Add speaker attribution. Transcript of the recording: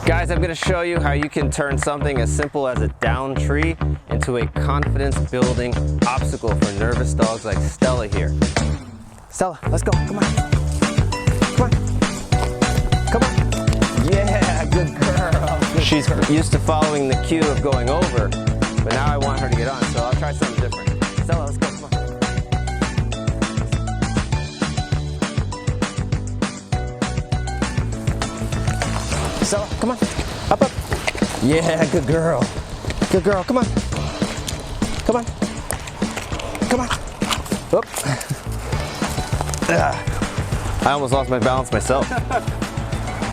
Speaker 1: Guys, I'm going to show you how you can turn something as simple as a down tree into a confidence-building obstacle for nervous dogs like Stella here. Stella, let's go. Come on. Come on. Come on. Yeah, good girl. She's used to following the cue of going over, but now I want her to get on, so I'll try something different. Stella, let's go. Come on. Stella, come on. Up, up. Yeah, good girl. Good girl. Come on. Come on. Come on. Oop. I almost lost my balance myself.